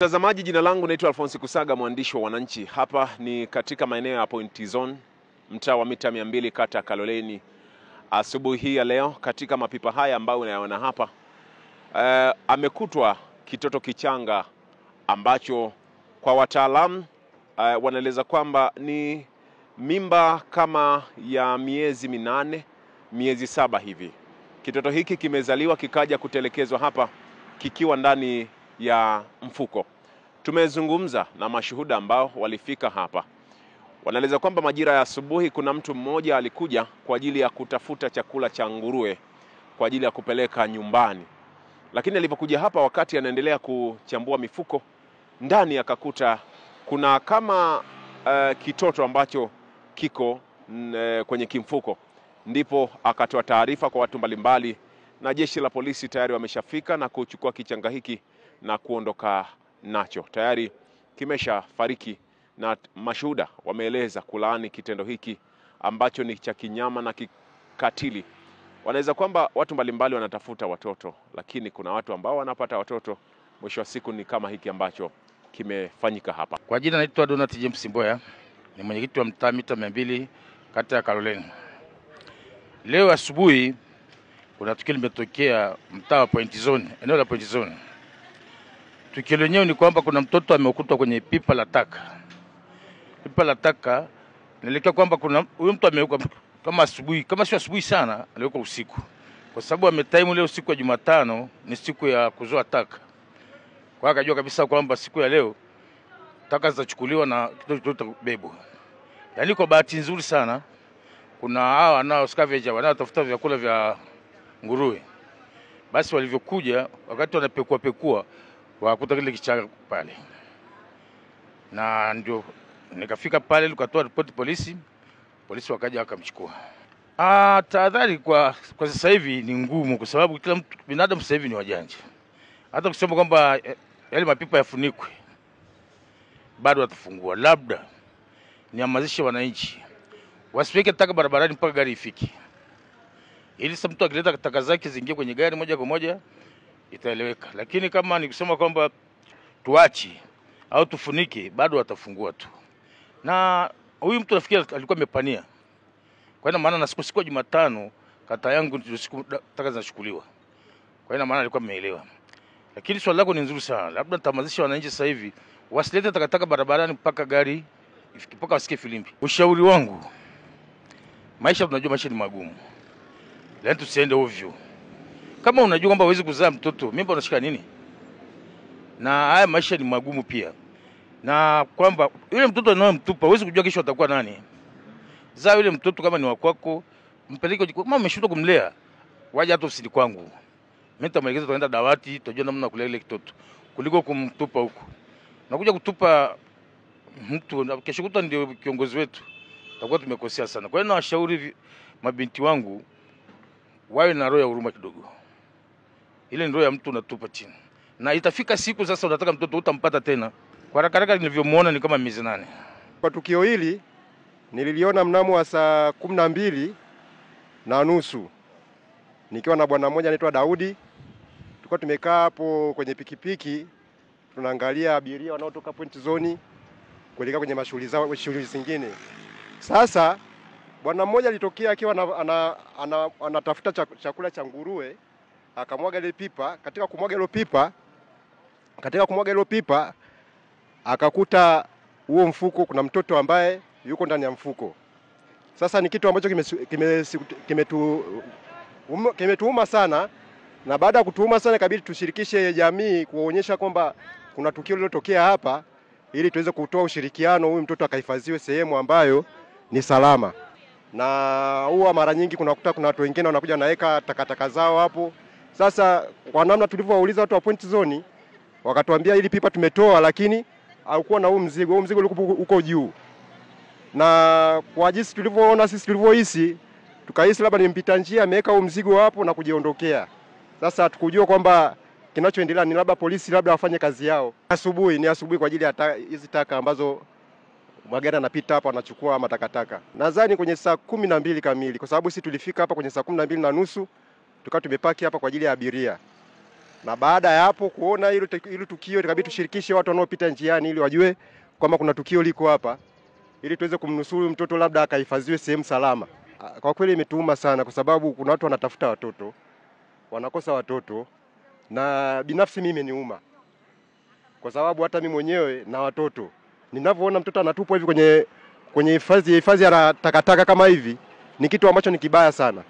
Mtazamaji, jina langu naitwa Alphonse Kusaga, mwandishi wa Wananchi. Hapa ni katika maeneo ya Point Zone, mtaa wa mita 200 kata Kaloleni. Asubuhi hii ya leo katika mapipa haya ambayo unayaona hapa, amekutwa kitoto kichanga ambacho kwa wataalamu wanaeleza kwamba ni mimba kama ya miezi 8, miezi 7 hivi. Kitoto hiki kimezaliwa kikaja kutelekezwa hapa kikiwa ndani ya mfuko. Tumezungumza na mashuhuda ambao walifika hapa. Wanaeleza kwamba majira ya asubuhi kuna mtu mmoja alikuja kwa ajili ya kutafuta chakula cha nguruwe kwa ajili ya kupeleka nyumbani. Lakini alipokuja hapa, wakati anaendelea kuchambua mifuko, ndani akakuta kuna kama kitoto ambacho kiko kwenye kimfuko. Ndipo akatoa taarifa kwa watu mbalimbali, na jeshi la polisi tayari wameshafika na kuchukua kichanga hiki na kuondoka nacho. Tayari kimesha fariki, na mashuhuda wameeleza kulaani kitendo hiki ambacho ni cha kinyama na kikatili. Wanaweza kwamba watu mbalimbali wanatafuta watoto, lakini kuna watu ambao wanapata watoto, mwisho wa siku ni kama hiki ambacho kimefanyika hapa. Kwa jina naitwa Donald James Mboya, ni mwenyekiti wa mtaa mita 200 kata ya Kaloleni. Leo asubuhi kuna tukio limetokea mtaa wa Point Zone, eneo la Point Zone. Tukio lenyewe ni kwamba kuna mtoto ameokutwa kwenye pipa la taka. Pipa la taka inaelekea kwamba kuna huyo mtu ameuka kama asubuhi, kama sio asubuhi sana, aliweka usiku. Kwa sababu ametime leo siku ya Jumatano ni siku ya kuzoa taka. Kwa akajua kabisa kwamba siku ya leo taka zitachukuliwa na kitoto kitabebwa. Yaani kwa bahati nzuri sana kuna hao wanao scavenger wanaotafuta vyakula vya nguruwe. Basi walivyokuja wakati wanapekua wakuta kile kichanga pale. Na ndio nikafika pale nikatoa ripoti polisi. Polisi wakaja wakamchukua. Tahadhari kwa sasa hivi ni ngumu kwa sababu kila mtu binadamu sasa hivi ni wajanja. Hata kusema kwamba yale mapipa yafunikwe bado watafungua. Labda nihamasishe wananchi wasiweke taka barabarani mpaka gari ifike. Ili sasa mtu akileta taka zake ziingie kwenye gari moja kwa moja itaeleweka. Lakini kama ni kusema kwamba tuachi au tufunike, bado watafungua tu. Na huyu mtu nafikiri alikuwa amepania. Kwa ina maana na siku ya Jumatano kata yangu ndio siku taka zinachukuliwa. Kwa ina maana alikuwa ameelewa. Lakini swali lako ni nzuri sana. Labda nitamazisha wananchi sasa hivi wasilete takataka barabarani mpaka gari ifike, mpaka wasikie filimbi. Ushauri wangu, maisha tunajua maisha ni magumu. Lakini tusiende ovyo. Kama unajua kwamba huwezi kuzaa mtoto, mimba unashika nini? Na haya maisha ni magumu pia. Na kwamba yule mtoto anayemtupa huwezi kujua kesho atakuwa nani. Zaa yule mtoto kama ni wa kwako, mpeleke kwa mama, umeshindwa kumlea, waje hata ofisini kwangu. Mimi nitamwelekeza tuenda dawati, tutajua namna kulea ile kitoto kuliko kumtupa huko. Nakuja kutupa mtu kesho kutwa ndio kiongozi wetu. Tutakuwa tumekosea sana. Kwa hiyo nawashauri mabinti wangu wawe na roho ya huruma kidogo. Ile ndio ya mtu unatupa chini. Na itafika siku sasa unataka mtoto utampata tena. Kwa haraka nilivyomuona ni kama miezi 8. Kwa tukio hili nililiona mnamo wa saa 12:30 nikiwa na bwana mmoja anaitwa Daudi. Tulikuwa tumekaa hapo kwenye pikipiki tunaangalia abiria wanaotoka Point Zone kuelekea kwenye shughuli zingine. Sasa bwana mmoja alitokea akiwa anatafuta chakula cha nguruwe, akamwaga ile pipa. Katika kumwaga ile pipa akakuta huo mfuko kuna mtoto ambaye yuko ndani ya mfuko. Sasa ni kitu ambacho kimetuuma sana, na baada ya kutuuma sana ikabidi tushirikishe jamii kuonyesha kwamba kuna tukio lililotokea hapa ili tuweze kutoa ushirikiano, huyu mtoto akahifadhiwe sehemu ambayo ni salama. Na huwa mara nyingi kunakuta kuna watu wengine wanakuja naweka takataka zao hapo. Sasa kwa namna tulivyowauliza watu wa Point Zone, wakatuambia ili pipa tumetoa, lakini haukuwa na huo mzigo ulikuwa uko juu. Na kwa jinsi tulivyoona sisi, tulivyohisi, tukahisi labda ni mpita njia ameweka huo mzigo hapo na kujiondokea. Sasa hatukujua kwamba kinachoendelea ni labda polisi labda wafanye kazi yao. Ni asubuhi kwa ajili ya hizi taka ambazo magari yanapita hapa wanachukua matakataka. Nadhani kwenye saa 12 kamili, kwa sababu sisi tulifika hapa kwenye saa 12:30 tukawa tumepaki hapa kwa ajili ya abiria. Na baada ya hapo kuona hilo tukio ikabidi tushirikishe watu wanaopita njiani ili wajue kwamba kuna tukio liko hapa, ili tuweze kumnusuru mtoto labda akahifadhiwe sehemu salama. Kwa kweli imetuuma sana kwa sababu kuna watu wanatafuta watoto, wanakosa watoto, na binafsi mimi imeniuma. Kwa sababu hata mimi mwenyewe na watoto, ninavyoona mtoto anatupwa hivi kwenye hifadhi ya takataka kama hivi, ni kitu ambacho ni kibaya sana.